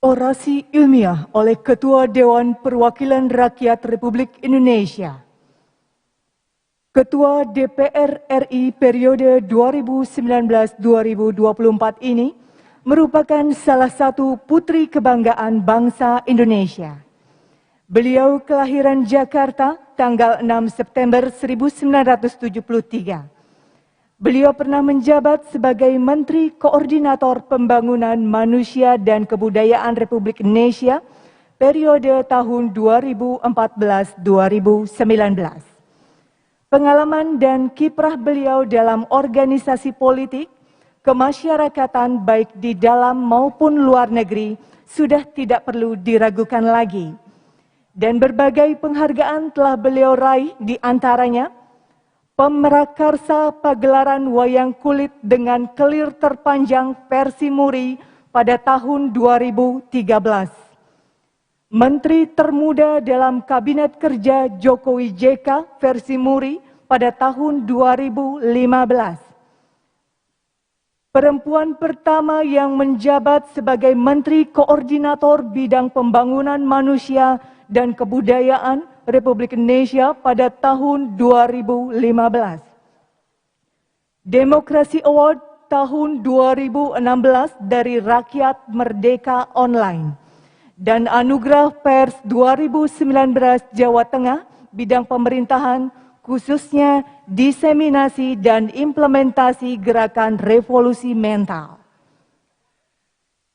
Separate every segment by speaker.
Speaker 1: Orasi ilmiah oleh Ketua Dewan Perwakilan Rakyat Republik Indonesia. Ketua DPR RI periode 2019-2024 ini merupakan salah satu putri kebanggaan bangsa Indonesia. Beliau kelahiran Jakarta tanggal 6 September 1973. Beliau pernah menjabat sebagai Menteri Koordinator Pembangunan Manusia dan Kebudayaan Republik Indonesia periode tahun 2014-2019. Pengalaman dan kiprah beliau dalam organisasi politik, kemasyarakatan baik di dalam maupun luar negeri sudah tidak perlu diragukan lagi. Dan berbagai penghargaan telah beliau raih, di antaranya Pemrakarsa Pagelaran Wayang Kulit dengan kelir terpanjang versi Muri pada tahun 2013. Menteri termuda dalam Kabinet Kerja Jokowi JK versi Muri pada tahun 2015. Perempuan pertama yang menjabat sebagai Menteri Koordinator Bidang Pembangunan Manusia dan Kebudayaan Republik Indonesia pada tahun 2015. Demokrasi Award tahun 2016 dari Rakyat Merdeka Online. Dan Anugerah Pers 2019 Jawa Tengah bidang pemerintahan khususnya diseminasi dan implementasi gerakan revolusi mental.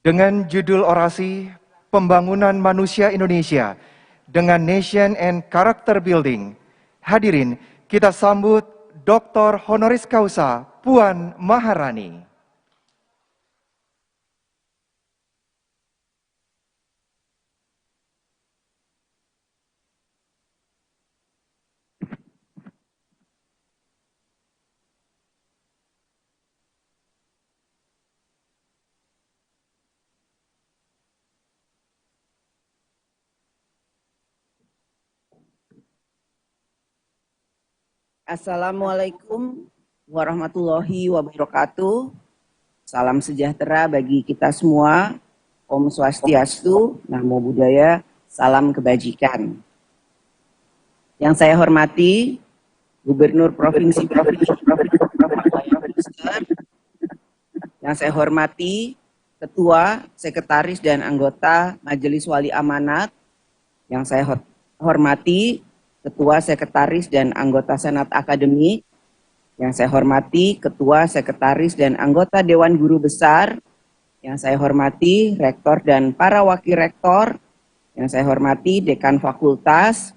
Speaker 2: Dengan judul orasi Pembangunan Manusia Indonesia dengan Nation and Character Building, hadirin kita sambut Dr. Honoris Causa Puan Maharani.
Speaker 3: Assalamualaikum warahmatullahi wabarakatuh. Salam sejahtera bagi kita semua. Om Swastiastu, Namo Buddhaya, salam kebajikan. Yang saya hormati Gubernur Provinsi yang saya hormati Ketua, Sekretaris dan anggota Majelis Wali Amanat, yang saya hormati Ketua, Sekretaris, dan anggota Senat Akademik, yang saya hormati Ketua, Sekretaris, dan anggota Dewan Guru Besar, yang saya hormati Rektor dan para Wakil Rektor, yang saya hormati Dekan Fakultas,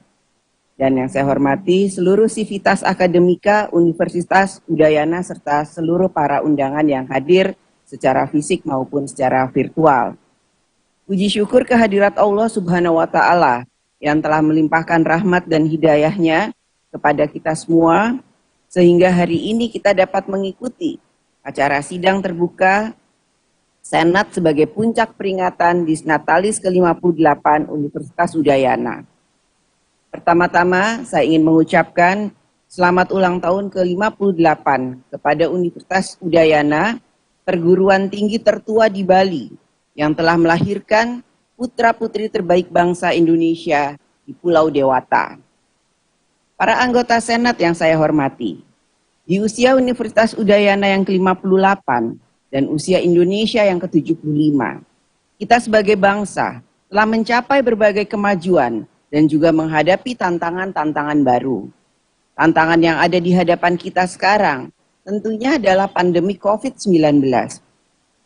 Speaker 3: dan yang saya hormati seluruh sivitas akademika Universitas Udayana serta seluruh para undangan yang hadir secara fisik maupun secara virtual. Puji syukur kehadirat Allah Subhanahu wa Ta'ala yang telah melimpahkan rahmat dan hidayahnya kepada kita semua, sehingga hari ini kita dapat mengikuti acara sidang terbuka Senat sebagai puncak peringatan Disnatalis ke-58 Universitas Udayana. Pertama-tama saya ingin mengucapkan selamat ulang tahun ke-58 kepada Universitas Udayana, perguruan tinggi tertua di Bali, yang telah melahirkan putra-putri terbaik bangsa Indonesia di Pulau Dewata. Para anggota Senat yang saya hormati, di usia Universitas Udayana yang ke-58 dan usia Indonesia yang ke-75, kita sebagai bangsa telah mencapai berbagai kemajuan dan juga menghadapi tantangan-tantangan baru. Tantangan yang ada di hadapan kita sekarang tentunya adalah pandemi COVID-19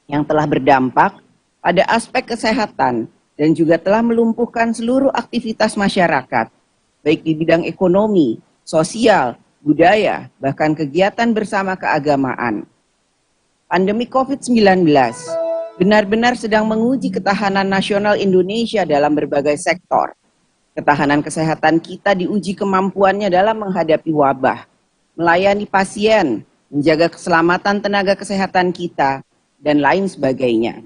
Speaker 3: yang telah berdampak pada aspek kesehatan dan juga telah melumpuhkan seluruh aktivitas masyarakat, baik di bidang ekonomi, sosial, budaya, bahkan kegiatan bersama keagamaan. Pandemi COVID-19 benar-benar sedang menguji ketahanan nasional Indonesia dalam berbagai sektor. Ketahanan kesehatan kita diuji kemampuannya dalam menghadapi wabah, melayani pasien, menjaga keselamatan tenaga kesehatan kita, dan lain sebagainya.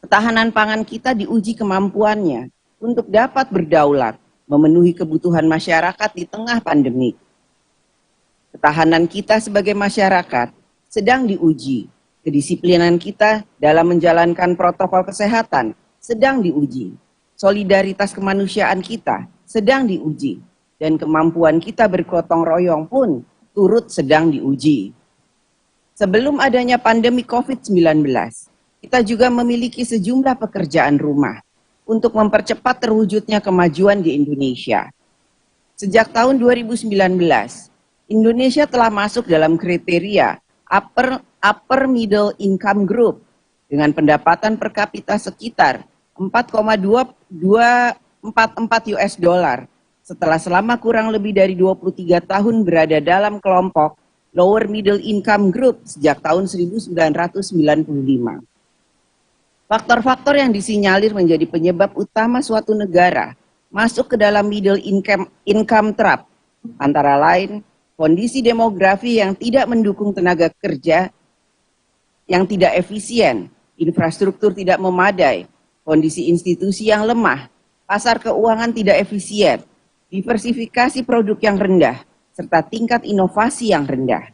Speaker 3: Ketahanan pangan kita diuji kemampuannya untuk dapat berdaulat, memenuhi kebutuhan masyarakat di tengah pandemi. Ketahanan kita sebagai masyarakat sedang diuji Kedisiplinan kita dalam menjalankan protokol kesehatan sedang diuji. Solidaritas kemanusiaan kita sedang diuji. Dan kemampuan kita bergotong royong pun turut sedang diuji. Sebelum adanya pandemi COVID-19, kita juga memiliki sejumlah pekerjaan rumah untuk mempercepat terwujudnya kemajuan di Indonesia. Sejak tahun 2019, Indonesia telah masuk dalam kriteria upper middle income group dengan pendapatan per kapita sekitar 4,244 US dollar setelah selama kurang lebih dari 23 tahun berada dalam kelompok lower middle income group sejak tahun 1995. Faktor-faktor yang disinyalir menjadi penyebab utama suatu negara masuk ke dalam middle income trap, antara lain kondisi demografi yang tidak mendukung tenaga kerja yang tidak efisien, infrastruktur tidak memadai, kondisi institusi yang lemah, pasar keuangan tidak efisien, diversifikasi produk yang rendah, serta tingkat inovasi yang rendah.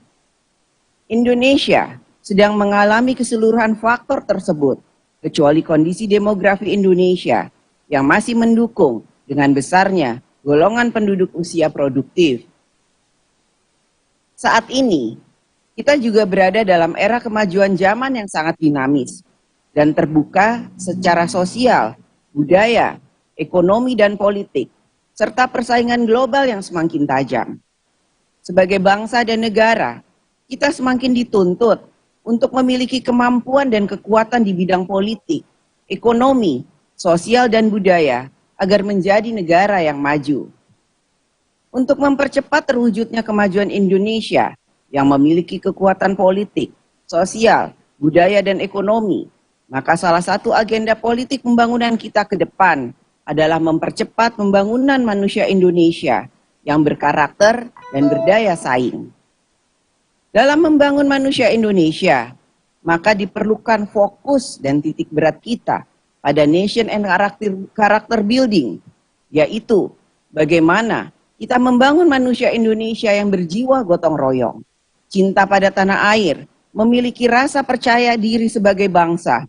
Speaker 3: Indonesia sedang mengalami keseluruhan faktor tersebut, kecuali kondisi demografi Indonesia yang masih mendukung dengan besarnya golongan penduduk usia produktif. Saat ini, kita juga berada dalam era kemajuan zaman yang sangat dinamis dan terbuka secara sosial, budaya, ekonomi, dan politik, serta persaingan global yang semakin tajam. Sebagai bangsa dan negara, kita semakin dituntut untuk memiliki kemampuan dan kekuatan di bidang politik, ekonomi, sosial, dan budaya agar menjadi negara yang maju. Untuk mempercepat terwujudnya kemajuan Indonesia yang memiliki kekuatan politik, sosial, budaya, dan ekonomi, maka salah satu agenda politik pembangunan kita ke depan adalah mempercepat pembangunan manusia Indonesia yang berkarakter dan berdaya saing. Dalam membangun manusia Indonesia, maka diperlukan fokus dan titik berat kita pada nation and character building, yaitu bagaimana kita membangun manusia Indonesia yang berjiwa gotong royong, cinta pada tanah air, memiliki rasa percaya diri sebagai bangsa,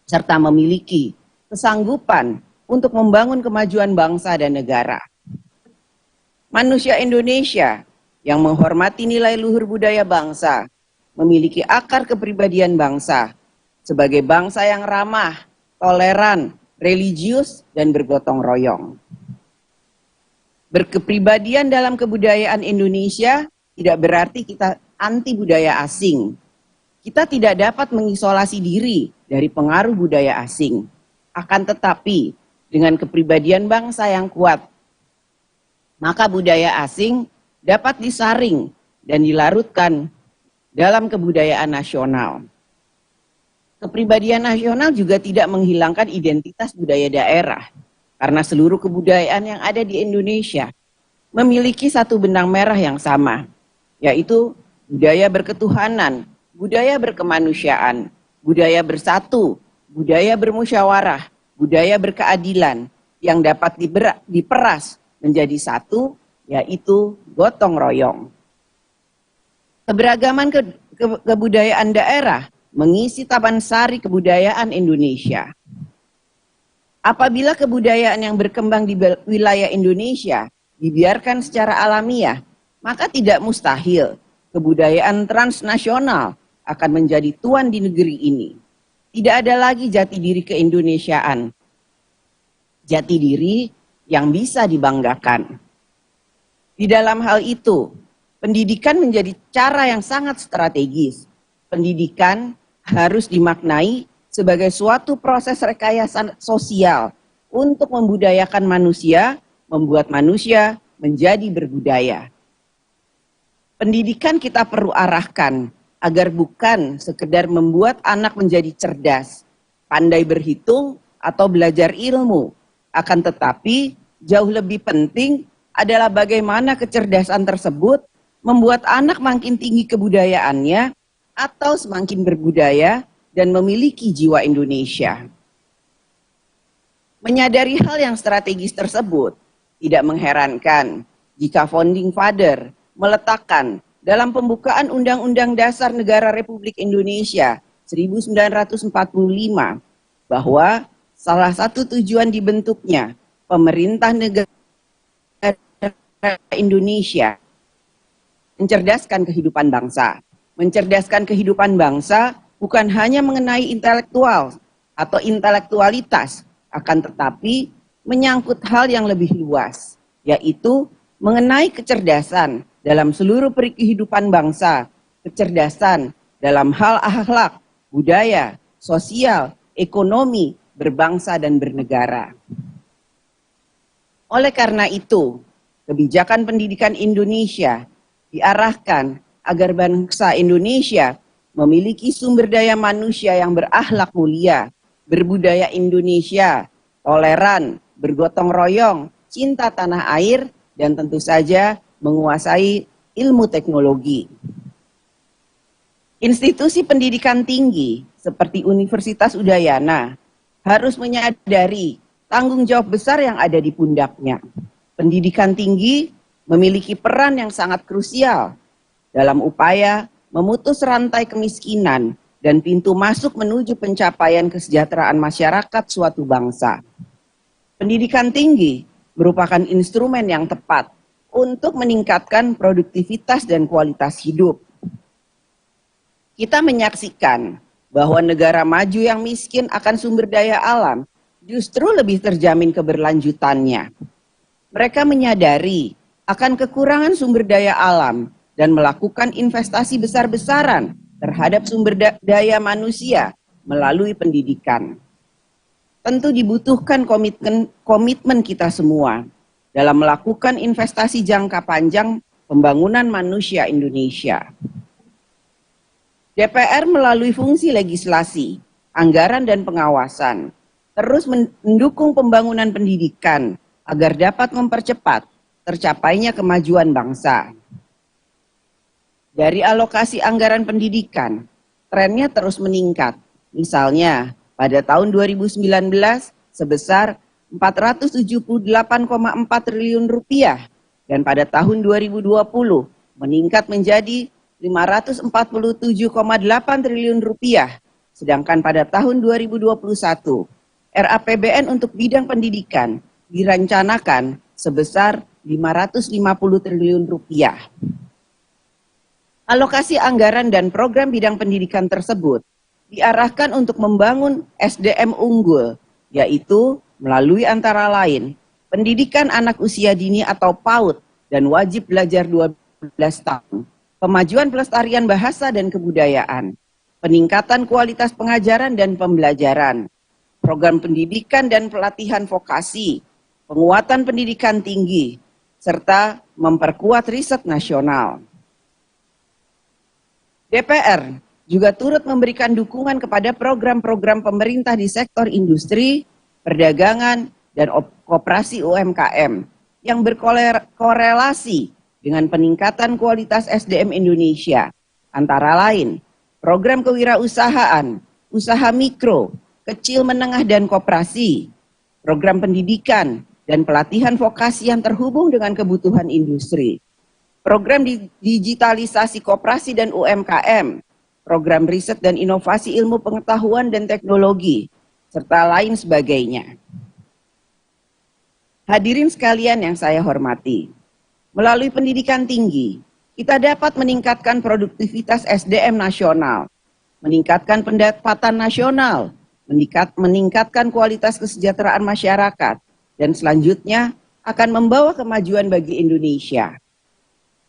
Speaker 3: serta memiliki kesanggupan untuk membangun kemajuan bangsa dan negara. Manusia Indonesia yang menghormati nilai luhur budaya bangsa, memiliki akar kepribadian bangsa, sebagai bangsa yang ramah, toleran, religius, dan bergotong royong. Berkepribadian dalam kebudayaan Indonesia tidak berarti kita anti budaya asing. Kita tidak dapat mengisolasi diri dari pengaruh budaya asing. Akan tetapi, dengan kepribadian bangsa yang kuat, maka budaya asing dapat disaring dan dilarutkan dalam kebudayaan nasional. Kepribadian nasional juga tidak menghilangkan identitas budaya daerah, karena seluruh kebudayaan yang ada di Indonesia memiliki satu benang merah yang sama, yaitu budaya berketuhanan, budaya berkemanusiaan, budaya bersatu, budaya bermusyawarah, budaya berkeadilan yang dapat diperas menjadi satu, yaitu gotong royong. Keberagaman kebudayaan daerah mengisi taman sari kebudayaan Indonesia. Apabila kebudayaan yang berkembang di wilayah Indonesia dibiarkan secara alamiah, maka tidak mustahil kebudayaan transnasional akan menjadi tuan di negeri ini. Tidak ada lagi jati diri keindonesiaan, jati diri yang bisa dibanggakan. Di dalam hal itu, pendidikan menjadi cara yang sangat strategis. Pendidikan harus dimaknai sebagai suatu proses rekayasa sosial untuk membudayakan manusia, membuat manusia menjadi berbudaya. Pendidikan kita perlu arahkan agar bukan sekedar membuat anak menjadi cerdas, pandai berhitung atau belajar ilmu, akan tetapi jauh lebih penting adalah bagaimana kecerdasan tersebut membuat anak makin tinggi kebudayaannya atau semakin berbudaya dan memiliki jiwa Indonesia. Menyadari hal yang strategis tersebut, tidak mengherankan jika founding father meletakkan dalam pembukaan Undang-Undang Dasar Negara Republik Indonesia 1945 bahwa salah satu tujuan dibentuknya pemerintah negara Indonesia mencerdaskan kehidupan bangsa. Mencerdaskan kehidupan bangsa bukan hanya mengenai intelektual atau intelektualitas, akan tetapi menyangkut hal yang lebih luas, yaitu mengenai kecerdasan dalam seluruh kehidupan bangsa, kecerdasan dalam hal akhlak, budaya, sosial, ekonomi, berbangsa dan bernegara. Oleh karena itu, kebijakan pendidikan Indonesia diarahkan agar bangsa Indonesia memiliki sumber daya manusia yang berakhlak mulia, berbudaya Indonesia, toleran, bergotong royong, cinta tanah air, dan tentu saja menguasai ilmu teknologi. Institusi pendidikan tinggi seperti Universitas Udayana harus menyadari tanggung jawab besar yang ada di pundaknya. Pendidikan tinggi memiliki peran yang sangat krusial dalam upaya memutus rantai kemiskinan dan pintu masuk menuju pencapaian kesejahteraan masyarakat suatu bangsa. Pendidikan tinggi merupakan instrumen yang tepat untuk meningkatkan produktivitas dan kualitas hidup. Kita menyaksikan bahwa negara maju yang miskin akan sumber daya alam justru lebih terjamin keberlanjutannya. Mereka menyadari akan kekurangan sumber daya alam dan melakukan investasi besar-besaran terhadap sumber daya manusia melalui pendidikan. Tentu dibutuhkan komitmen kita semua dalam melakukan investasi jangka panjang pembangunan manusia Indonesia. DPR melalui fungsi legislasi, anggaran dan pengawasan terus mendukung pembangunan pendidikan agar dapat mempercepat tercapainya kemajuan bangsa. Dari alokasi anggaran pendidikan, trennya terus meningkat. Misalnya, pada tahun 2019 sebesar 478,4 triliun rupiah dan pada tahun 2020 meningkat menjadi 547,8 triliun rupiah. Sedangkan pada tahun 2021 RAPBN untuk bidang pendidikan direncanakan sebesar 550 triliun rupiah. Alokasi anggaran dan program bidang pendidikan tersebut diarahkan untuk membangun SDM unggul, yaitu melalui antara lain pendidikan anak usia dini atau PAUD dan wajib belajar 12 tahun, pemajuan pelestarian bahasa dan kebudayaan, peningkatan kualitas pengajaran dan pembelajaran, program pendidikan dan pelatihan vokasi, penguatan pendidikan tinggi, serta memperkuat riset nasional. DPR juga turut memberikan dukungan kepada program-program pemerintah di sektor industri, perdagangan, dan koperasi UMKM yang berkorelasi dengan peningkatan kualitas SDM Indonesia, antara lain program kewirausahaan, usaha mikro, kecil menengah dan koperasi, program pendidikan dan pelatihan vokasi yang terhubung dengan kebutuhan industri, program digitalisasi koperasi dan UMKM, program riset dan inovasi ilmu pengetahuan dan teknologi, serta lain sebagainya. Hadirin sekalian yang saya hormati, melalui pendidikan tinggi, kita dapat meningkatkan produktivitas SDM nasional, meningkatkan pendapatan nasional, meningkatkan kualitas kesejahteraan masyarakat, dan selanjutnya akan membawa kemajuan bagi Indonesia.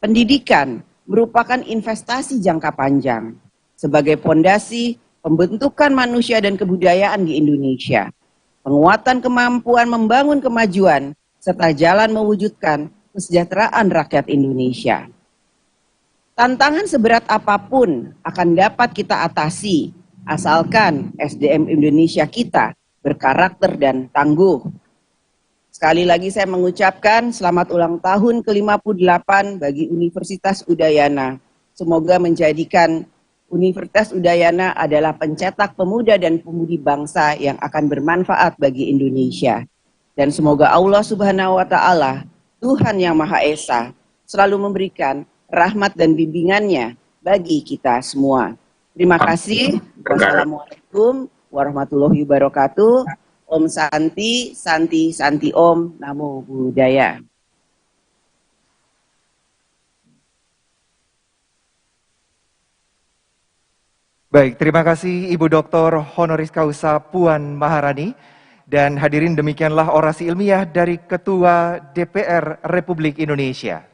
Speaker 3: Pendidikan merupakan investasi jangka panjang sebagai pondasi pembentukan manusia dan kebudayaan di Indonesia, penguatan kemampuan membangun kemajuan, serta jalan mewujudkan kesejahteraan rakyat Indonesia. Tantangan seberat apapun akan dapat kita atasi, asalkan SDM Indonesia kita berkarakter dan tangguh. Sekali lagi saya mengucapkan selamat ulang tahun ke-58 bagi Universitas Udayana. Semoga menjadikan Universitas Udayana adalah pencetak pemuda dan pemudi bangsa yang akan bermanfaat bagi Indonesia. Dan semoga Allah Subhanahu wa Ta'ala, Tuhan yang Maha Esa, selalu memberikan rahmat dan bimbingannya bagi kita semua. Terima kasih. Wassalamualaikum warahmatullahi wabarakatuh. Om Santi, Santi, Santi Om, Namo Buddhaya.
Speaker 2: Baik, terima kasih Ibu Dr. Honoris Causa Puan Maharani. Dan hadirin, demikianlah orasi ilmiah dari Ketua DPR Republik Indonesia.